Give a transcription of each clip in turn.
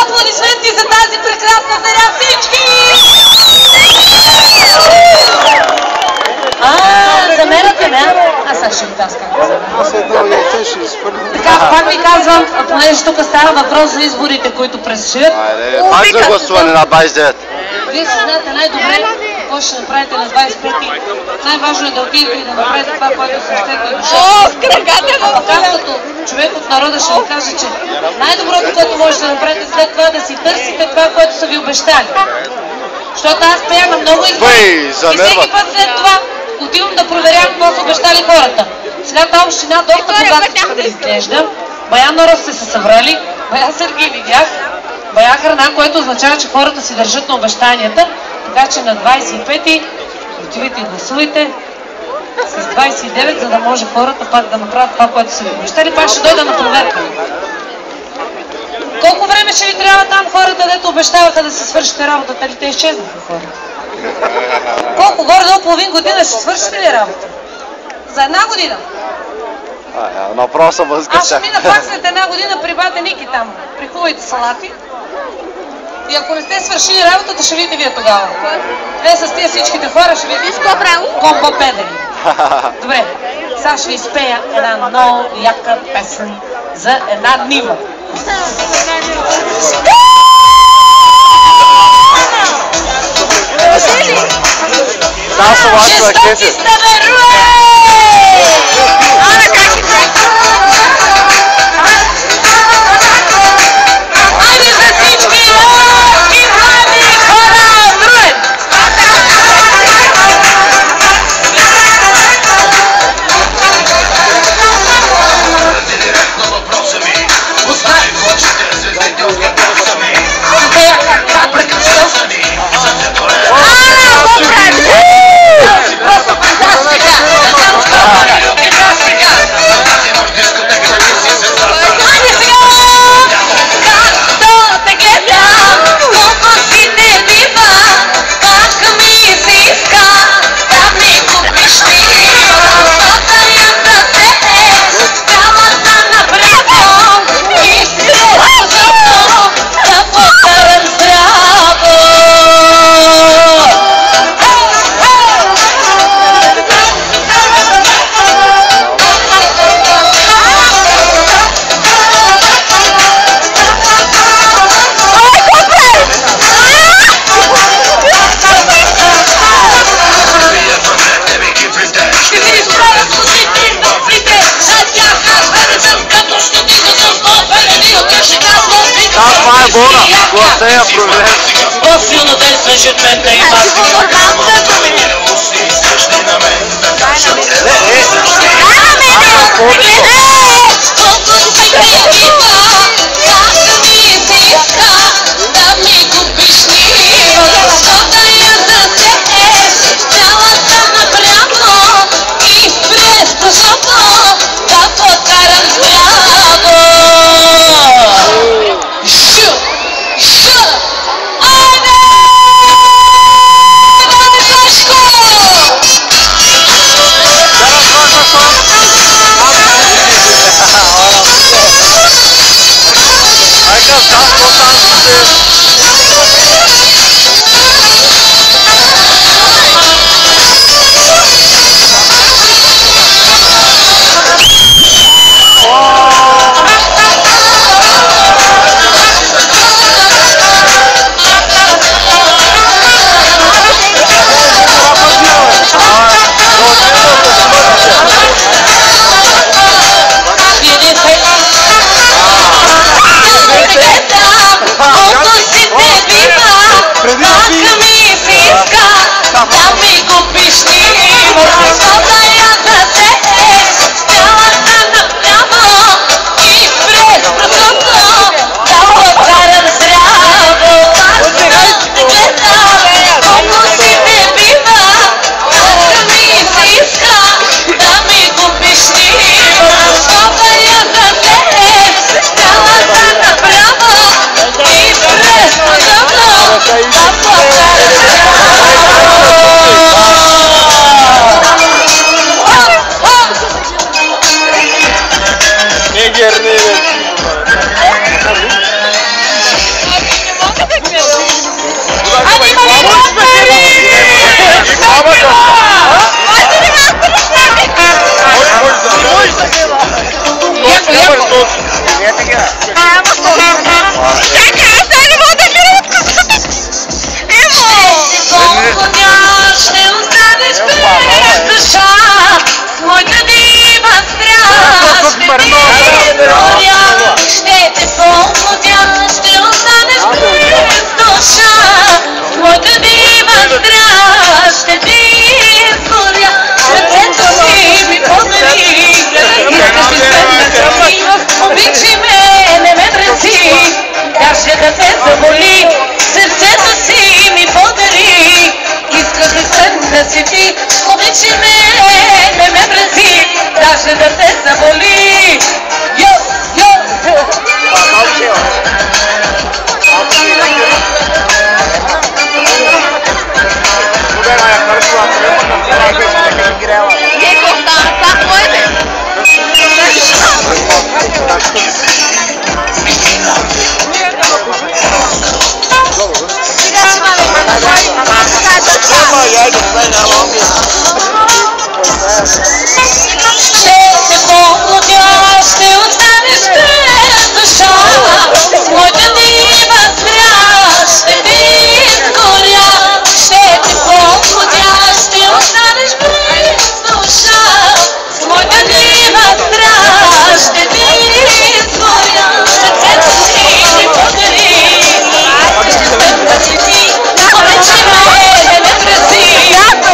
Аплодисменти за тази прекрасна заря всички! Замерате ме? Аз сега ще ви таскам. Така, пак ви казвам, понеже тук става въпрос за изборите, които предстоят. Пак за гласуване на 29. Вие се знаете най-добре какво ще направите на 25-ти. Най-важно е да отидете и да направите това, което се сърцето и душата. А пък аз като човек от народа ще ви кажа, че най-доброто, което можете да направите след това, да си търсите това, което са ви обещали. Защото аз пея на много избори и всеки път след това отивам да проверявам какво са обещали хората. Сега тази община доста богатичка да изглежда. Бая народ сте се събрали, бая Сергей видях, бая храна, което означава, че хората си държат на обещанията. Така че на 25-ти отивайте и гласувайте с 29, за да може хората пак да направят това, което са ви обещали. Пак ще дойда на проверка. Колко време ще ви трябва там хората, дето обещаваха да се свършите работата, или те изчезнаха хората? Колко? Горе-долу половин година ще свършите ли работа? За една година? Въпроса възкача. Аз ще мина пак след една година при бате Ники там, при хубавите салати. И ако не сте свършили работата, ще видите вие тогава. С тия всичките хора ще видите колко педери. Добре, сега ще ви изпея една много яка песен за една нива. Жестоки сте, бе, руе! Ана, как айде за всички и млади хора, руе! Legitmente i Yerine yerim. Hadi bakalım. Да те заболи, сърцето си ми подари. Искаш да съм да си ти, обичи ме, не ме мрази, даже да те заболи. Йо, йо! Ще се поклоня, ще останеш без душа, с моята дива страст ще ти изгоря. Ще те поклоня, ще останеш без душа, с моята дива страст ще ти изгоря. Сърцето си ми подари, да си ти, обичи ме, не ме мрази,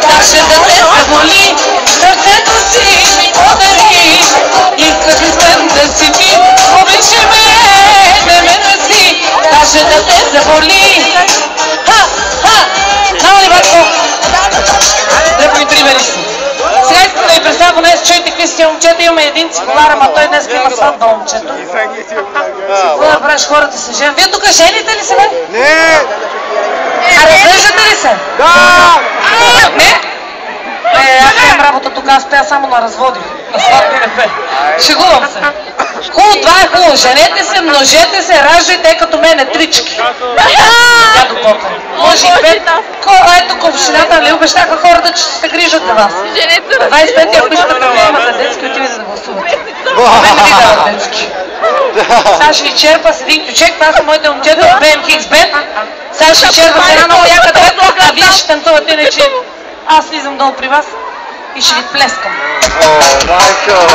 даже да те заболи. Сърцето си ми подари, искаш ли съм да си ти, обичи ме, не ме мрази, даже да те заболи. Знам ли, батко? Леко и примери са. Сега искам да ви представя, поне чуйте какви сте момчета, имаме един цигулар, ама той днес има сватба момчето. Какво да правиш, хората се женят? Вие тук жените ли се, бе? Не! А разглеждате ли се? Да! Не? Аз имам работа тук, аз стоя само на разводи. На сватби не пе. Шегувам се. Хубаво, това е хубаво. Женете се, множете се, раждайте като мене трички. Дядо Попа. Може и пет. Ето в общината, нали обещаха хората, че ще се грижат за вас. 25, ако искате да имате детски, отивате да гласувате. Мен не ви дават детски. Сега ще ви черпа с един ключек, това са моите момчета от BMX Band. Сега ще ви черпа с една много яка дуетка, а вие ще танцувате, иначе аз влизам долу при вас и ще ви плескам. О, майко!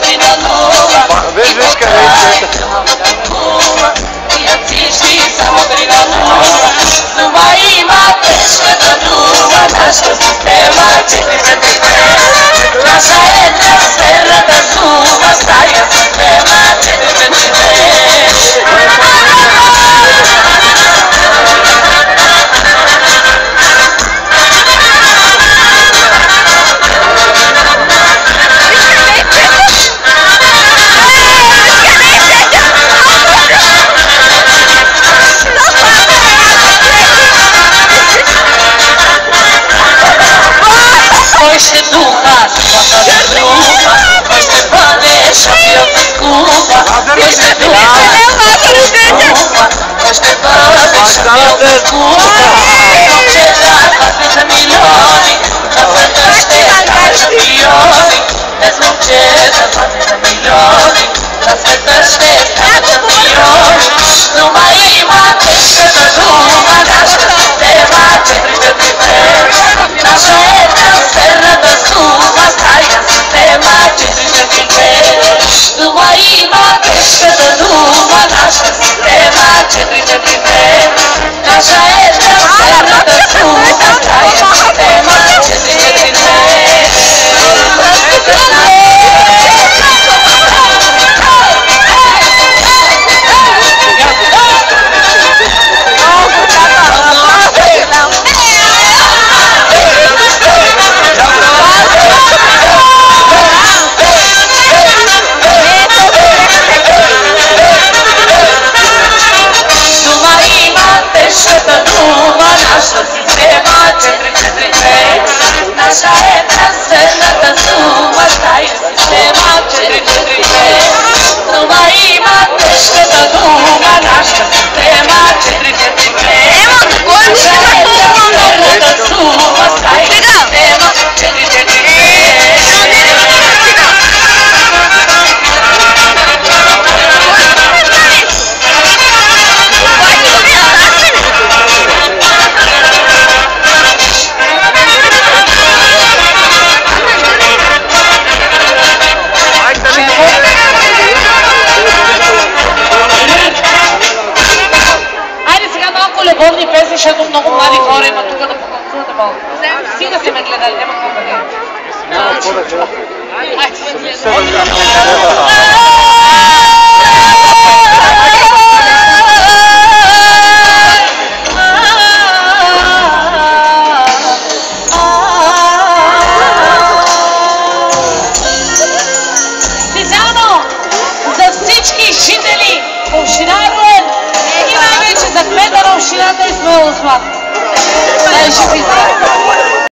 година нова. Виж къде Тия всички само година нова. Зума има тежката дума, нашата система 452. Наша е трансферната сума, стая система 452. Кой ще духа своята дума, кой ще бъде шампион с купа, кой ще духа своята дума, кой ще бъде шампион с купа. Момчета пасни за милиони, на света ще станат шампиони. Без момчета пасни за милиони, на света ще станат шампиони. Дума има тежката дума, нашата система 452. Наша е трансферната сума, стая система 452. Дума има тежката дума, нашата система 452. Наша е трансферната сума, стая система 452. Тежката дума, нашата система 442. Наша е трансферната сума, стая система 442. Дума има тежката дума, нашата система 442. Наша е трансферната сума, стая система 442. Любовни песни, защото много млади хора има тук да потанцувате малко. Стига се ме гледали, няма какво да гледат. Няма какво да гледат. Специално за всички жители община Руен и най-вече за кмета на общината Исмаил Осман. Дай живи!